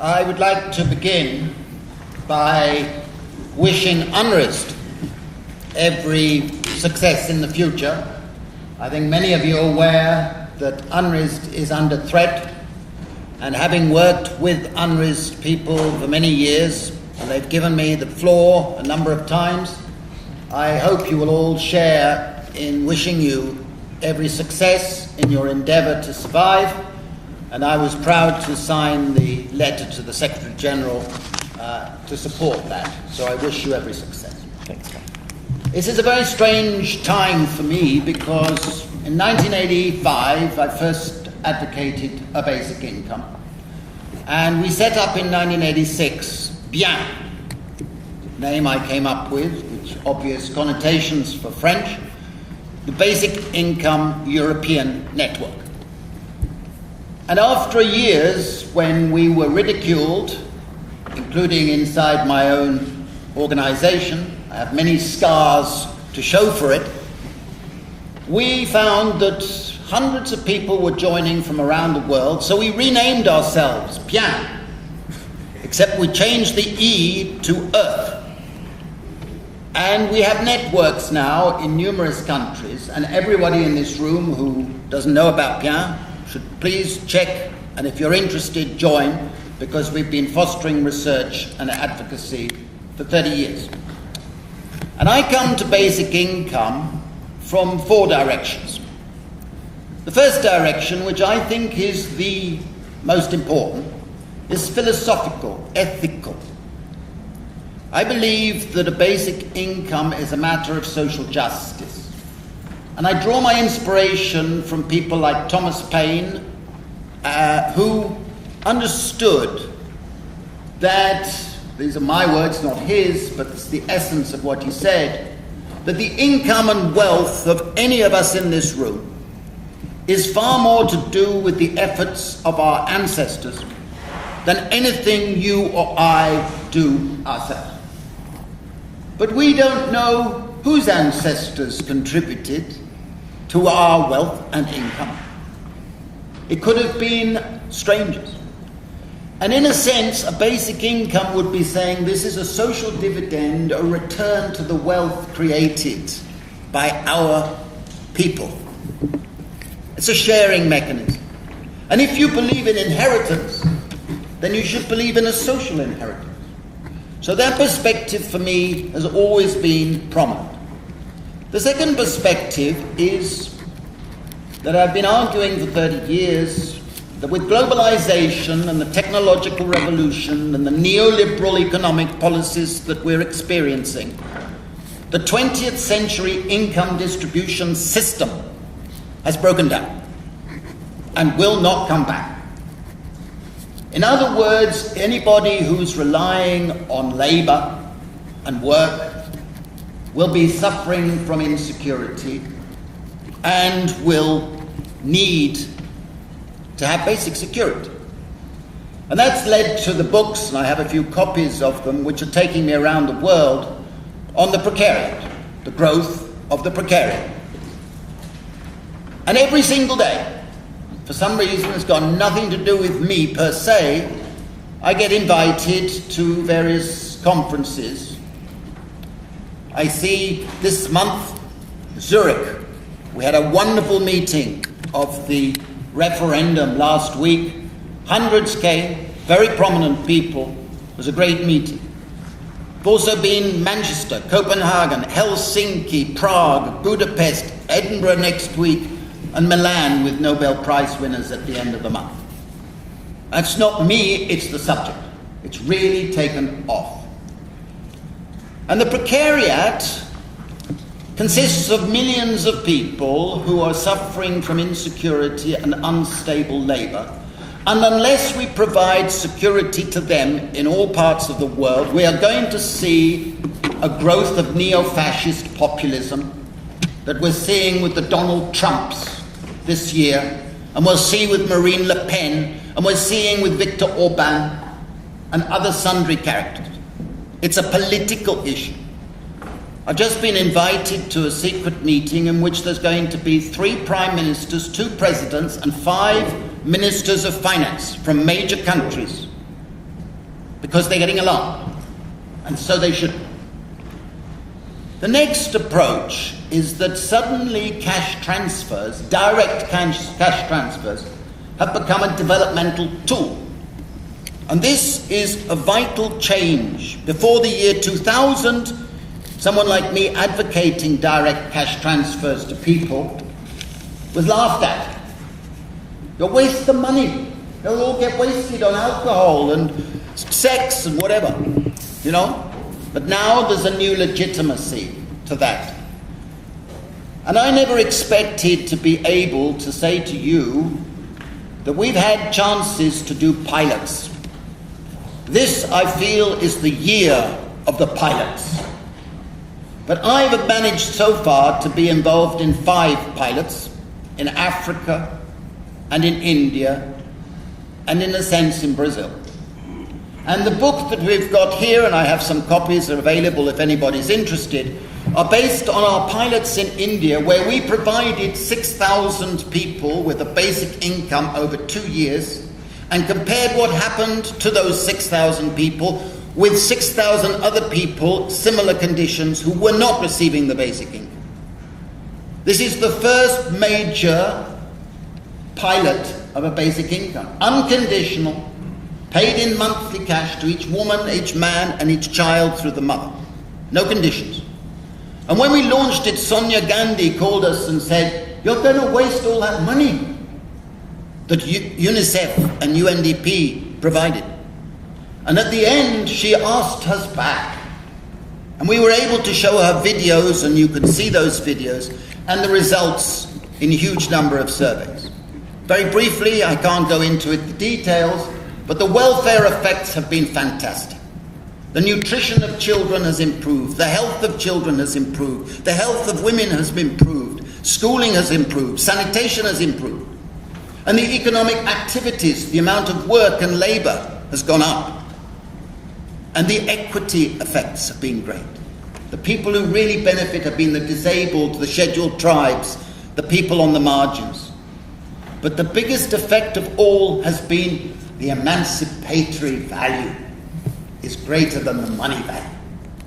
I would like to begin by wishing UNRISD every success in the future. I think many of you are aware that UNRISD is under threat, and having worked with UNRISD people for many years, and they've given me the floor a number of times, I hope you will all share in wishing you every success in your endeavour to survive. And I was proud to sign the letter to the Secretary General to support that. So I wish you every success. Thanks. This is a very strange time for me because in 1985 I first advocated a basic income. And we set up in 1986 BIEN, name I came up with, which obvious connotations for French, the Basic Income European Network. And after years when we were ridiculed, including inside my own organization, I have many scars to show for it, we found that hundreds of people were joining from around the world, so we renamed ourselves BIEN, except we changed the E to Earth. And we have networks now in numerous countries, and everybody in this room who doesn't know about BIEN should please check, and if you're interested, join, because we've been fostering research and advocacy for 30 years. And I come to basic income from four directions. The first direction, which I think is the most important, is philosophical, ethical. I believe that a basic income is a matter of social justice. And I draw my inspiration from people like Thomas Paine, who understood that, these are my words, not his, but it's the essence of what he said, that the income and wealth of any of us in this room is far more to do with the efforts of our ancestors than anything you or I do ourselves. But we don't know whose ancestors contributed to our wealth and income. It could have been strangers. And in a sense, a basic income would be saying this is a social dividend, a return to the wealth created by our people. It's a sharing mechanism. And if you believe in inheritance, then you should believe in a social inheritance. So that perspective for me has always been prominent. The second perspective is that I've been arguing for 30 years that with globalization and the technological revolution and the neoliberal economic policies that we're experiencing, the 20th century income distribution system has broken down and will not come back. In other words, anybody who's relying on labor and work will be suffering from insecurity and will need to have basic security. And that's led to the books, and I have a few copies of them, which are taking me around the world, on the precariat, the growth of the precariat. And every single day, for some reason it's got nothing to do with me per se, I get invited to various conferences. I see this month, Zurich, we had a wonderful meeting of the referendum last week. Hundreds came, very prominent people. It was a great meeting. I've also been Manchester, Copenhagen, Helsinki, Prague, Budapest, Edinburgh next week, and Milan with Nobel Prize winners at the end of the month. That's not me, it's the subject. It's really taken off. And the precariat consists of millions of people who are suffering from insecurity and unstable labor. And unless we provide security to them in all parts of the world, we are going to see a growth of neo-fascist populism that we're seeing with the Donald Trumps this year, and we'll see with Marine Le Pen, and we're seeing with Viktor Orban and other sundry characters. It's a political issue. I've just been invited to a secret meeting in which there's going to be 3 prime ministers, 2 presidents, and 5 ministers of finance from major countries because they're getting along, and so they should. The next approach is that suddenly cash transfers, direct cash transfers, have become a developmental tool. And this is a vital change. Before the year 2000, someone like me advocating direct cash transfers to people was laughed at. You'll waste the money. They'll all get wasted on alcohol and sex and whatever, you know? But now there's a new legitimacy to that. And I never expected to be able to say to you that we've had chances to do pilots. This, I feel, is the year of the pilots. But I've managed so far to be involved in 5 pilots in Africa and in India and in a sense in Brazil. And the book that we've got here, and I have some copies are available if anybody's interested, are based on our pilots in India, where we provided 6,000 people with a basic income over 2 years and compared what happened to those 6,000 people with 6,000 other people, similar conditions, who were not receiving the basic income. This is the first major pilot of a basic income, unconditional, paid in monthly cash to each woman, each man, and each child through the mother. No conditions. And when we launched it, Sonia Gandhi called us and said, "You're going to waste all that money that UNICEF and UNDP provided." And at the end, she asked us back. And we were able to show her videos, and you can see those videos, and the results in a huge number of surveys. Very briefly, I can't go into it, the details, but the welfare effects have been fantastic. The nutrition of children has improved, the health of children has improved, the health of women has improved, schooling has improved, sanitation has improved, and the economic activities, the amount of work and labour has gone up. And the equity effects have been great. The people who really benefit have been the disabled, the scheduled tribes, the people on the margins. But the biggest effect of all has been the emancipatory value is greater than the money value.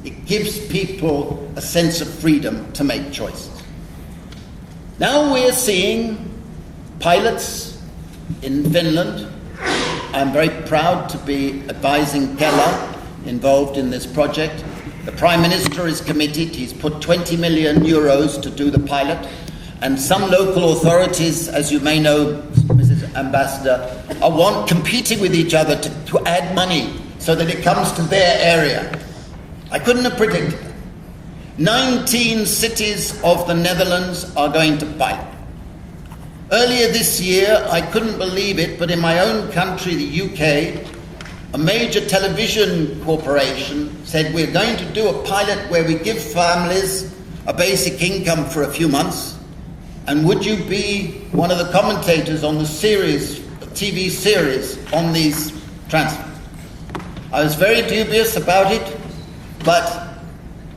It gives people a sense of freedom to make choices. Now we're seeing pilots in Finland. I'm very proud to be advising Kela, involved in this project. The Prime Minister is committed. He's put 20 million euros to do the pilot. And some local authorities, as you may know, Mrs. Ambassador, are competing with each other to add money so that it comes to their area. I couldn't have predicted that. 19 cities of the Netherlands are going to pilot. Earlier this year, I couldn't believe it, but in my own country, the UK, a major television corporation said, we're going to do a pilot where we give families a basic income for a few months, and would you be one of the commentators on the series, TV series on these transfers? I was very dubious about it, but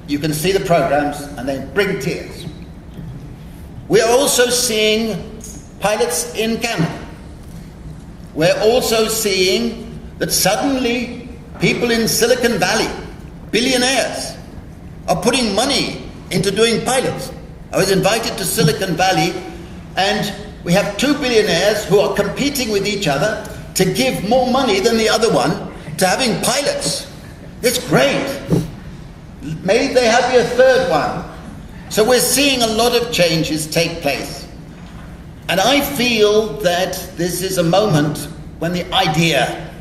you can see the programs and they bring tears. We are also seeing pilots in Canada. We're also seeing that suddenly people in Silicon Valley, billionaires, are putting money into doing pilots. I was invited to Silicon Valley, and we have 2 billionaires who are competing with each other to give more money than the other one to having pilots. It's great. Maybe they have a third one. So we're seeing a lot of changes take place. And I feel that this is a moment when the idea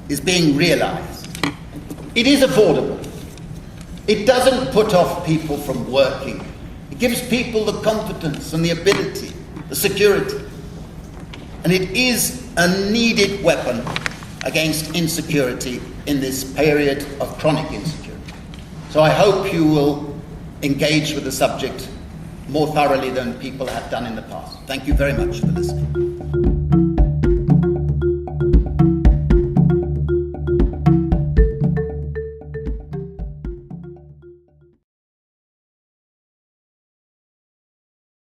is being realized. It is affordable. It doesn't put off people from working. It gives people the confidence and the ability, the security. And it is a needed weapon against insecurity in this period of chronic insecurity. So I hope you will engage with the subject more thoroughly than people have done in the past. Thank you very much for listening.